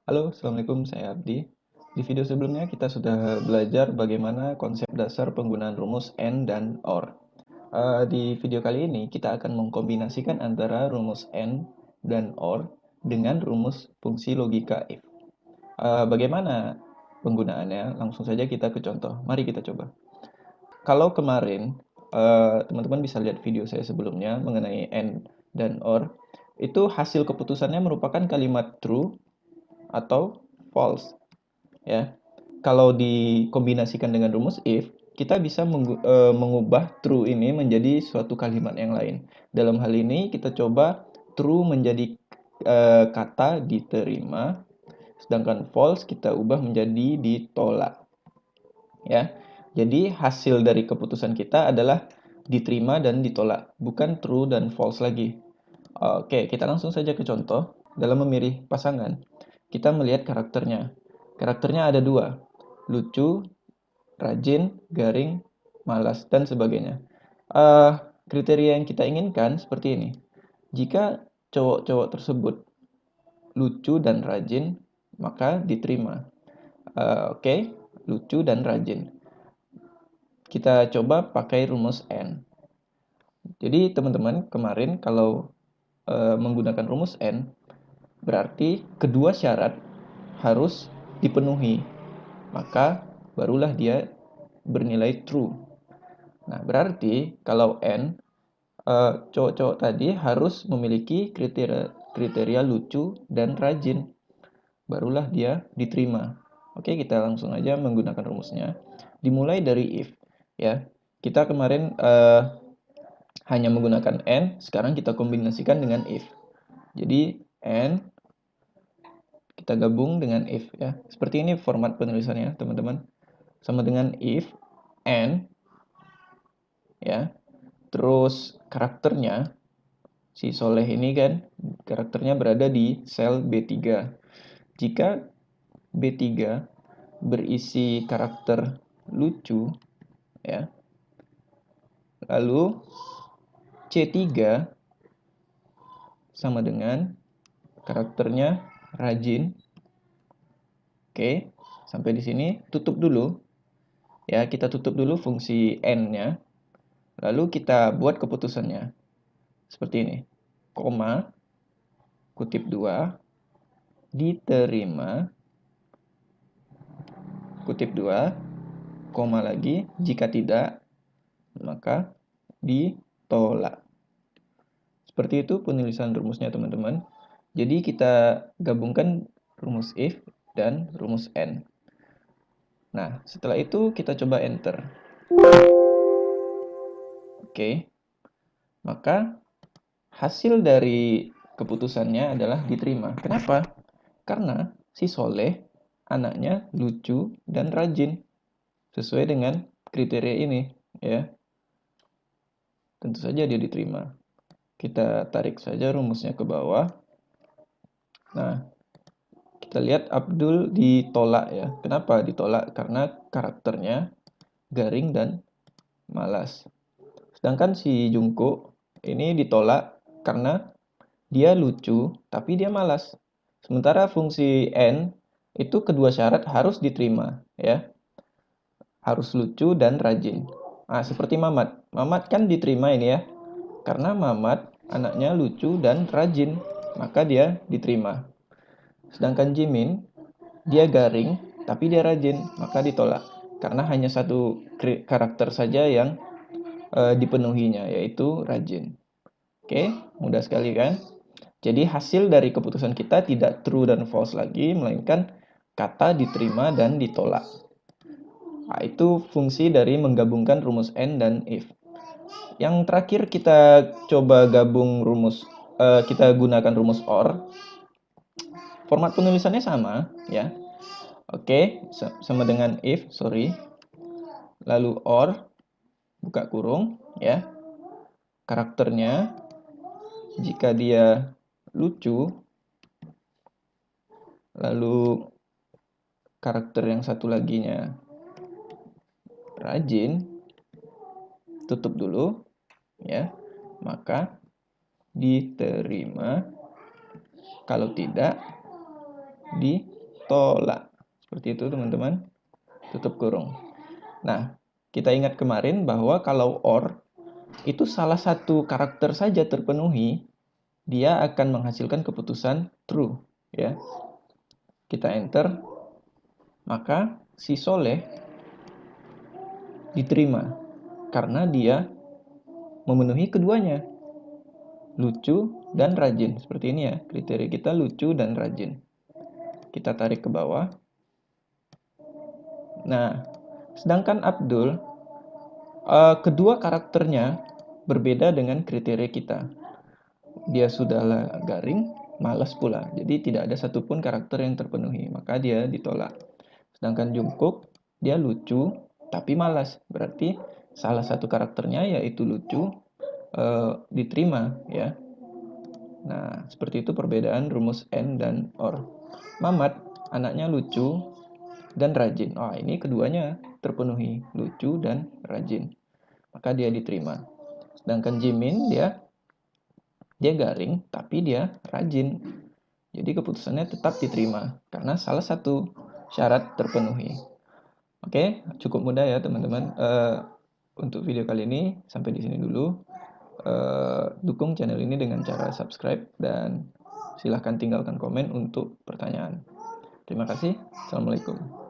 Halo, Assalamualaikum, saya Abdi. Di video sebelumnya kita sudah belajar bagaimana konsep dasar penggunaan rumus AND dan OR. Di video kali ini kita akan mengkombinasikan antara rumus AND dan OR dengan rumus fungsi logika if. Bagaimana penggunaannya? Langsung saja kita ke contoh. Mari kita coba. Kalau kemarin teman-teman bisa lihat video saya sebelumnya mengenai AND dan OR, itu hasil keputusannya merupakan kalimat true atau false, ya. Kalau dikombinasikan dengan rumus if, kita bisa mengubah true ini menjadi suatu kalimat yang lain. Dalam hal ini kita coba true menjadi kata diterima, sedangkan false kita ubah menjadi ditolak, ya. Jadi hasil dari keputusan kita adalah diterima dan ditolak, bukan true dan false lagi. Oke, kita langsung saja ke contoh. Dalam memilih pasangan, kita melihat karakternya. Karakternya ada dua, lucu, rajin, garing, malas, dan sebagainya. Eh, Kriteria yang kita inginkan seperti ini. Jika cowok-cowok tersebut lucu dan rajin, maka diterima. Oke, lucu dan rajin. Kita coba pakai rumus N. Jadi teman-teman kemarin kalau menggunakan rumus N, berarti kedua syarat harus dipenuhi. Maka barulah dia bernilai true. Nah, berarti kalau N, cowok-cowok tadi harus memiliki kriteria lucu dan rajin. Barulah dia diterima. Oke, kita langsung aja menggunakan rumusnya. Dimulai dari if, ya. Kita kemarin hanya menggunakan N, sekarang kita kombinasikan dengan if. Jadi N kita gabung dengan if, ya. Seperti ini format penulisannya, teman-teman. Sama dengan if N, ya. Terus karakternya si Soleh ini kan karakternya berada di sel B3. Jika B3 berisi karakter lucu, ya, lalu C3 sama dengan karakternya rajin. Oke, sampai di sini tutup dulu. Ya, kita tutup dulu fungsi N-nya. Lalu kita buat keputusannya. Seperti ini. Koma, kutip 2, diterima, kutip 2, koma lagi, jika tidak, maka ditolak. Seperti itu penulisan rumusnya, teman-teman. Jadi kita gabungkan rumus if dan rumus N. Nah, setelah itu kita coba enter. Oke, maka hasil dari keputusannya adalah diterima. Kenapa? Karena si Soleh anaknya lucu dan rajin. Sesuai dengan kriteria ini, ya. Tentu saja dia diterima. Kita tarik saja rumusnya ke bawah. Nah, kita lihat Abdul ditolak, ya. Kenapa ditolak? Karena karakternya garing dan malas. Sedangkan si Jungkook ini ditolak karena dia lucu tapi dia malas. Sementara fungsi N itu kedua syarat harus diterima, ya. Harus lucu dan rajin. Nah, seperti Mamat. Mamat kan diterima ini, ya. Karena Mamat anaknya lucu dan rajin, maka dia diterima. Sedangkan Jimin, dia garing, tapi dia rajin, maka ditolak. Karena hanya satu karakter saja yang dipenuhinya, yaitu rajin. Oke, mudah sekali kan? Jadi hasil dari keputusan kita tidak true dan false lagi, melainkan kata diterima dan ditolak. Nah, itu fungsi dari menggabungkan rumus N dan if. Yang terakhir kita coba gabung kita gunakan rumus OR. Format penulisannya sama, ya. Oke, sama dengan if, sorry. Lalu OR, buka kurung, ya. Karakternya, jika dia lucu, lalu karakter yang satu laginya rajin, tutup dulu, ya. Maka diterima, kalau tidak, di tolak. Seperti itu teman-teman, tutup kurung. Nah, kita ingat kemarin bahwa kalau OR itu salah satu karakter saja terpenuhi, dia akan menghasilkan keputusan true, ya. Kita enter, maka si Soleh diterima karena dia memenuhi keduanya, lucu dan rajin. Seperti ini ya, kriteria kita lucu dan rajin. Kita tarik ke bawah. Nah, sedangkan Abdul, kedua karakternya berbeda dengan kriteria kita. Dia sudahlah garing, malas pula. Jadi tidak ada satupun karakter yang terpenuhi, maka dia ditolak. Sedangkan Jungkook, dia lucu tapi malas. Berarti salah satu karakternya yaitu lucu, diterima ya. Nah, seperti itu perbedaan rumus AND dan OR. Mamat, anaknya lucu dan rajin. Ini keduanya terpenuhi, lucu dan rajin. Maka dia diterima. Sedangkan Jimin, dia garing, tapi dia rajin. Jadi keputusannya tetap diterima, karena salah satu syarat terpenuhi. Oke, cukup mudah ya teman-teman. Untuk video kali ini, sampai di sini dulu. Dukung channel ini dengan cara subscribe, dan silahkan tinggalkan komen untuk pertanyaan. Terima kasih. Assalamualaikum.